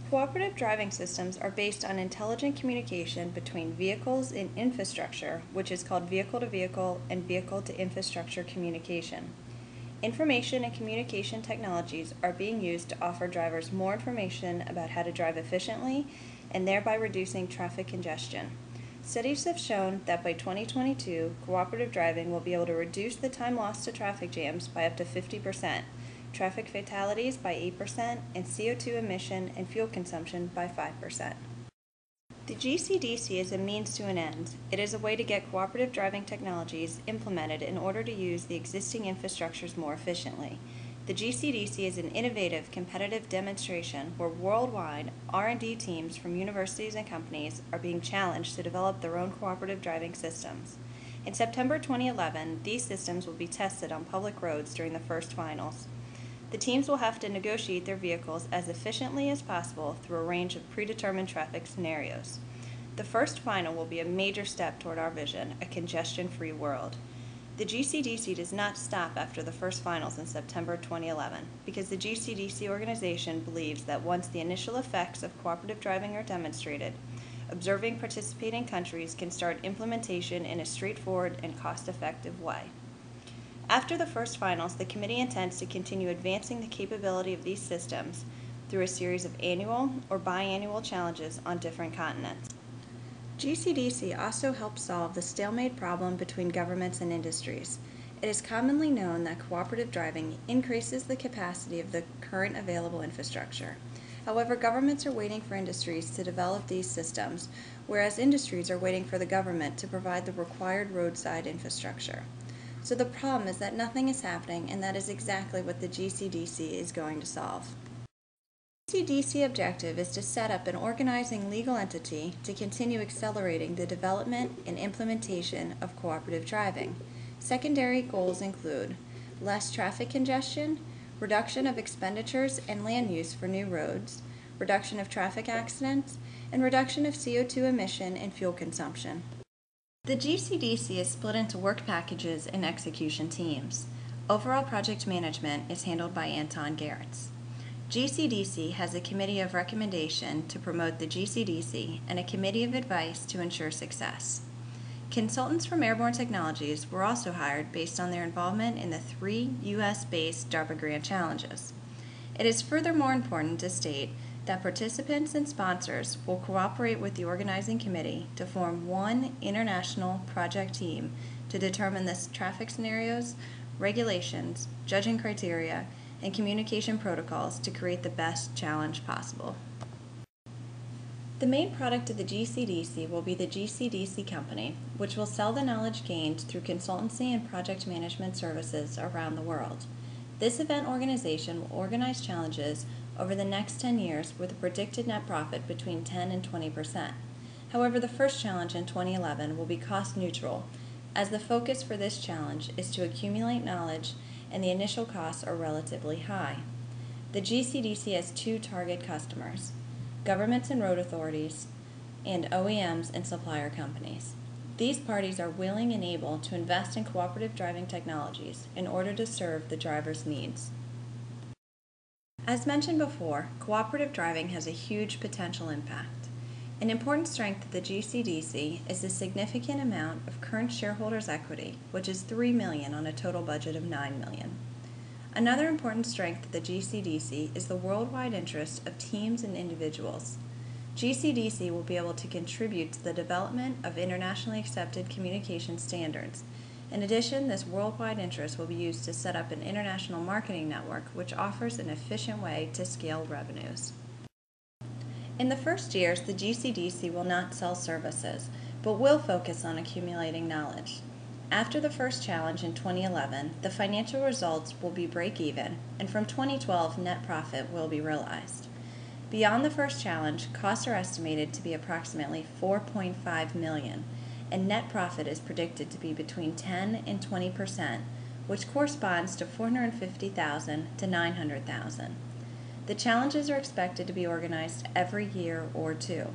Cooperative driving systems are based on intelligent communication between vehicles and infrastructure, which is called vehicle-to-vehicle and vehicle-to-infrastructure communication. Information and communication technologies are being used to offer drivers more information about how to drive efficiently and thereby reducing traffic congestion. Studies have shown that by 2022, cooperative driving will be able to reduce the time lost to traffic jams by up to 50%, traffic fatalities by 8%, and CO2 emission and fuel consumption by 5%. The GCDC is a means to an end. It is a way to get cooperative driving technologies implemented in order to use the existing infrastructures more efficiently. The GCDC is an innovative, competitive demonstration where worldwide R&D teams from universities and companies are being challenged to develop their own cooperative driving systems. In September 2011, these systems will be tested on public roads during the first finals. The teams will have to negotiate their vehicles as efficiently as possible through a range of predetermined traffic scenarios. The first final will be a major step toward our vision, a congestion-free world. The GCDC does not stop after the first finals in September 2011 because the GCDC organization believes that once the initial effects of cooperative driving are demonstrated, observing participating countries can start implementation in a straightforward and cost-effective way. After the first finals, the committee intends to continue advancing the capability of these systems through a series of annual or biannual challenges on different continents. GCDC also helps solve the stalemate problem between governments and industries. It is commonly known that cooperative driving increases the capacity of the current available infrastructure. However, governments are waiting for industries to develop these systems, whereas industries are waiting for the government to provide the required roadside infrastructure. So the problem is that nothing is happening, and that is exactly what the GCDC is going to solve. The GCDC objective is to set up an organizing legal entity to continue accelerating the development and implementation of cooperative driving. Secondary goals include less traffic congestion, reduction of expenditures and land use for new roads, reduction of traffic accidents, and reduction of CO2 emission and fuel consumption. The GCDC is split into work packages and execution teams. Overall project management is handled by Anton Gerritz. GCDC has a committee of recommendation to promote the GCDC and a committee of advice to ensure success. Consultants from Airborne Technologies were also hired based on their involvement in the 3 U.S.-based DARPA grant challenges. It is furthermore important to state that participants and sponsors will cooperate with the organizing committee to form one international project team to determine the traffic scenarios, regulations, judging criteria, and communication protocols to create the best challenge possible. The main product of the GCDC will be the GCDC Company, which will sell the knowledge gained through consultancy and project management services around the world. This event organization will organize challenges over the next 10 years with a predicted net profit between 10 and 20%. However, the first challenge in 2011 will be cost neutral, as the focus for this challenge is to accumulate knowledge and the initial costs are relatively high. The GCDC has 2 target customers: governments and road authorities, and OEMs and supplier companies. These parties are willing and able to invest in cooperative driving technologies in order to serve the driver's needs. As mentioned before, cooperative driving has a huge potential impact. An important strength of the GCDC is the significant amount of current shareholders' equity, which is $3 million on a total budget of $9 million. Another important strength of the GCDC is the worldwide interest of teams and individuals. GCDC will be able to contribute to the development of internationally accepted communication standards. In addition, this worldwide interest will be used to set up an international marketing network which offers an efficient way to scale revenues. In the first years, the GCDC will not sell services, but will focus on accumulating knowledge. After the first challenge in 2011, the financial results will be break-even, and from 2012, net profit will be realized. Beyond the first challenge, costs are estimated to be approximately $4.5 million, and net profit is predicted to be between 10 and 20%, which corresponds to $450,000 to $900,000. The challenges are expected to be organized every year or 2.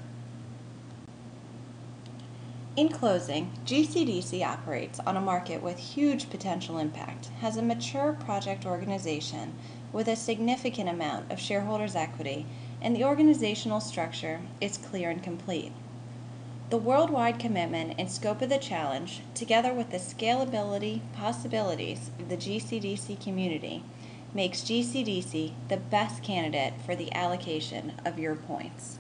In closing, GCDC operates on a market with huge potential impact, has a mature project organization with a significant amount of shareholders' equity, and the organizational structure is clear and complete. The worldwide commitment and scope of the challenge, together with the scalability possibilities of the GCDC community, makes GCDC the best candidate for the allocation of your points.